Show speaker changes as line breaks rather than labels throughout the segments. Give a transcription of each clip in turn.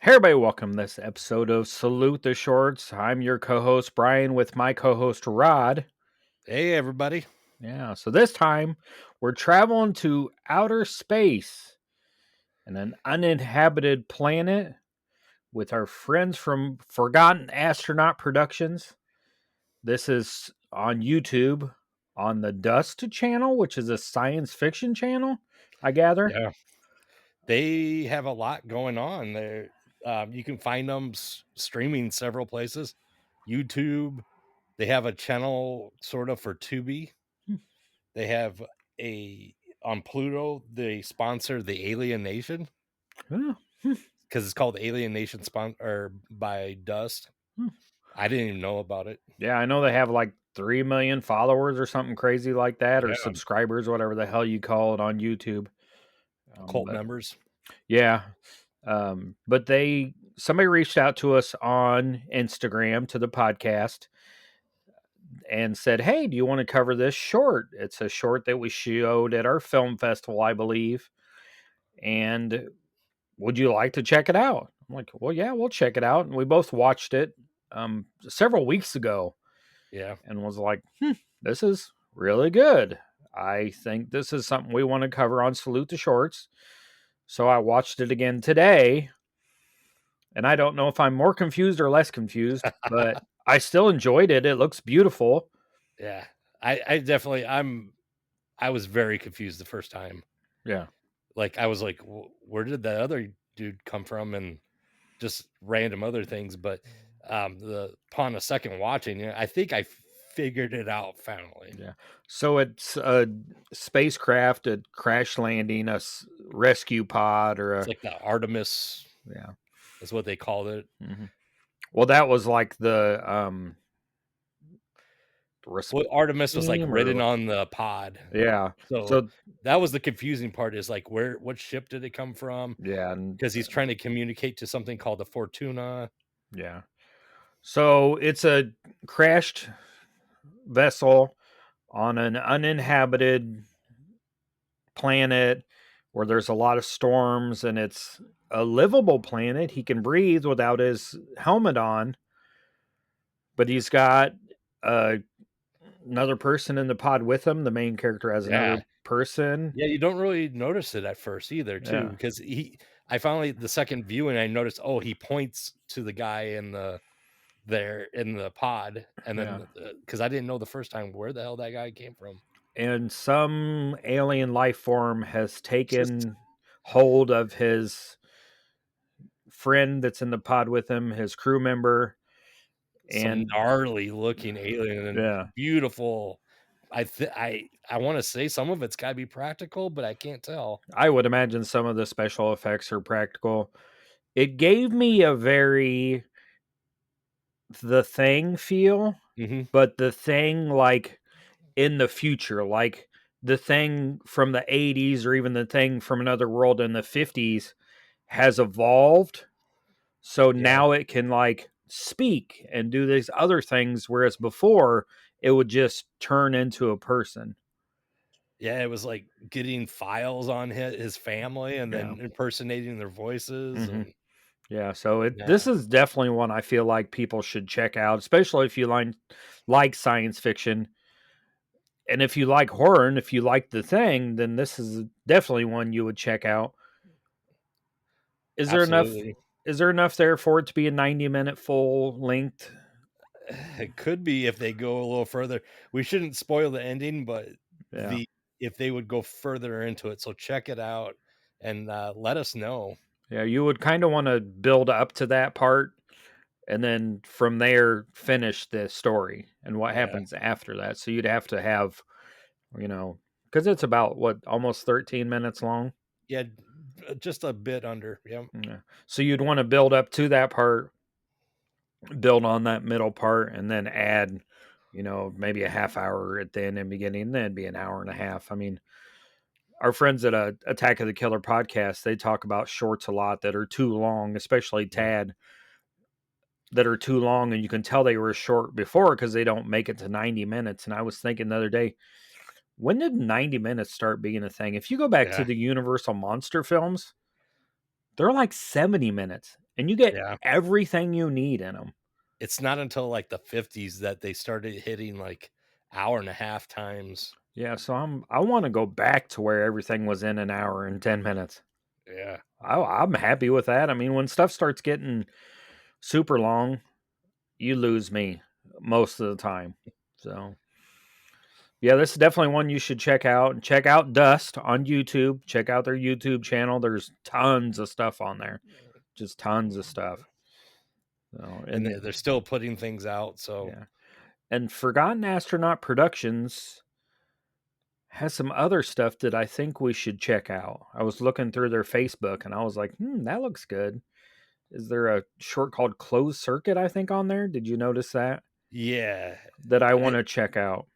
Hey everybody, welcome to this episode of Salute the Shorts. I'm your co-host Brian with my co-host Rod.
Hey, everybody.
Yeah, so this time we're traveling to outer space and an uninhabited planet with our friends from Forgotten Astronaut Productions. This is on YouTube on the Dust channel, which is a science fiction channel, I gather.
Yeah, they have a lot going on there. You can find them streaming several places. YouTube. They have a channel sort of for Tubi.
Hmm.
They have a on Pluto. They sponsor the Alien Nation
Oh,
because it's called Alien Nation or by Dust.
hmm.
I didn't even know about it.
Yeah, I know they have like 3 million followers or something crazy like that, or
Yeah,
subscribers, whatever the hell you call it on YouTube.
cult
But
members.
yeah, but somebody reached out to us on Instagram to the podcast and said, "Hey, do you want to cover this short? It's a short that we showed at our film festival, I believe, and would you like to check it out?" I'm like, "Well, yeah, we'll check it out." And we both watched it several weeks ago
Yeah,
and was like, this is really good. I think this is something we want to cover on Salute the Shorts. So I watched it again today, and I don't know if I'm more confused or less confused, but I still enjoyed it. It looks beautiful.
yeah. I definitely. I was very confused the first time.
Yeah.
Like I was like, where did that other dude come from? And just random other things. But upon a second watching, I think I figured it out finally.
Yeah. So it's a spacecraft, a crash landing, rescue pod, or
It's
a,
like the Artemis
yeah.
is what they called it.
Hmm. Well, that was like the
Well, Artemis was like
team
written
or,
on the pod.
yeah.
So
So,
that was the confusing part is like what ship did it come from?
yeah. And
Because he's trying to communicate to something called the Fortuna.
yeah. So it's a crashed vessel on an uninhabited planet where there's a lot of storms, and it's a livable planet. He can breathe without his helmet on, but he's got uh, another person in the pod with him. The main character has
Yeah.
another person.
Yeah, you don't really notice it at first either, too,
Yeah.
because I finally the second viewing I noticed, oh, he points to the guy in the there in the pod, and
Yeah.
then because I didn't know the first time where the hell that guy came from.
And some alien life form has
Just
taken hold of his friend that's in the pod with him, his crew member.
some
And
gnarly looking alien and
yeah,
beautiful. I want to say some of it's got to be practical, but I can't tell.
I would imagine some of the special effects are practical. It gave me a very The Thing feel,
Hmm.
but The Thing like in the future, like The Thing from the 80s or even The Thing from Another World in the 50s has evolved. So
Yeah,
now it can like speak and do these other things, whereas before it would just turn into a person.
yeah. It was like getting files on his family and
Yeah.
then impersonating their voices,
Hmm.
and
Yeah, so this
yeah,
is definitely one I feel like people should check out, especially if you like science fiction. And if you like horror and if you like The Thing, then this is definitely one you would check out. Is there enough
absolutely.
is there enough there for it to be a 90-minute full length?
It could be if they go a little further. We shouldn't spoil the ending, but
Yeah.
the if they would go further into it. So check it out and let us know.
Yeah, you would kind of want to build up to that part and then from there finish the story and what
Yeah.
happens after that. So you'd have to have, cuz it's about what almost 13 minutes long.
Yeah, just a bit under. Yeah.
Yeah. So you'd want to build up to that part, build on that middle part, and then add, maybe a half hour at the end and beginning, and then it'd be an hour and a half. I mean, our friends at Attack of the Killer podcast, they talk about shorts a lot that are too long, especially
Yeah.
Tad, that are too long, and you can tell they were short before because they don't make it to 90 minutes. And I was thinking the other day, when did 90 minutes start being a thing? If you go back to
Yeah.
the Universal monster films, they're like 70 minutes. and you get
Yeah.
everything you need in them.
It's not until, like, the '50s that they started hitting, like, hour and a half times.
Yeah, so I want to go back to where everything was in an hour and 10 minutes.
Yeah.
I'm happy with that. I mean, when stuff starts getting super long, you lose me most of the time. So yeah, this is definitely one you should check out. Check out Dust on YouTube. Check out their YouTube channel. There's tons of stuff on there. Just tons of stuff. So,
And
and
they're still putting things out, so
yeah. And Forgotten Astronaut Productions has some other stuff that I think we should check out. I was looking through their Facebook and I was like, that looks good. Is there a short called Closed Circuit, I think, on there? Did you notice that?
yeah.
That I want
I
to check out.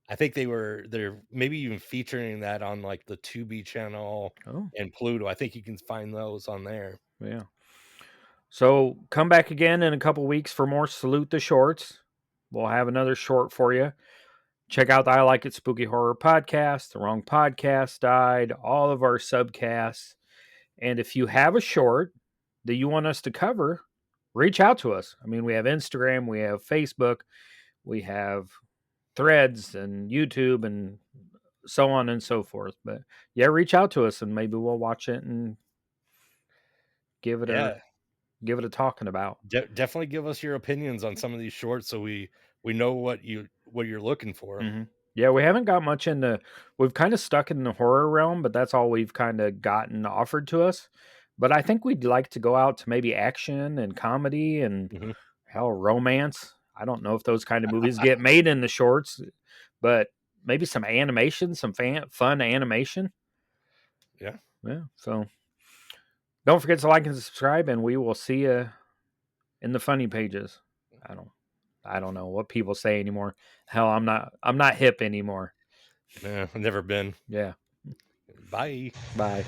I think they're maybe even featuring that on, like, the Tubi channel
Oh,
and Pluto. I think you can find those on there.
yeah. So come back again in a couple weeks for more Salute the Shorts. We'll have another short for you. Check out the I Like It Spooky Horror podcast. The Wrong Podcast died. All of our subcasts. And if you have a short that you want us to cover, reach out to us. I mean, we have Instagram, we have Facebook, we have Threads and YouTube and so on and so forth. But yeah, reach out to us and maybe we'll watch it and give it a
Yeah.
talking about.
Definitely give us your opinions on some of these shorts so we know what you're looking for.
Mhm. Yeah, we haven't got much into. We've kind of stuck in the horror realm, but that's all we've kind of gotten offered to us. But I think we'd like to go out to maybe action and comedy and
Mhm.
hell, romance. I don't know if those kind of movies get made in the shorts, but maybe some animation, some fun animation.
Yeah.
Yeah. So don't forget to like and subscribe, and we will see you in the funny pages. I don't. I don't know what people say anymore. Hell, I'm not hip anymore.
Yeah, I've never been.
Yeah.
Bye.
Bye.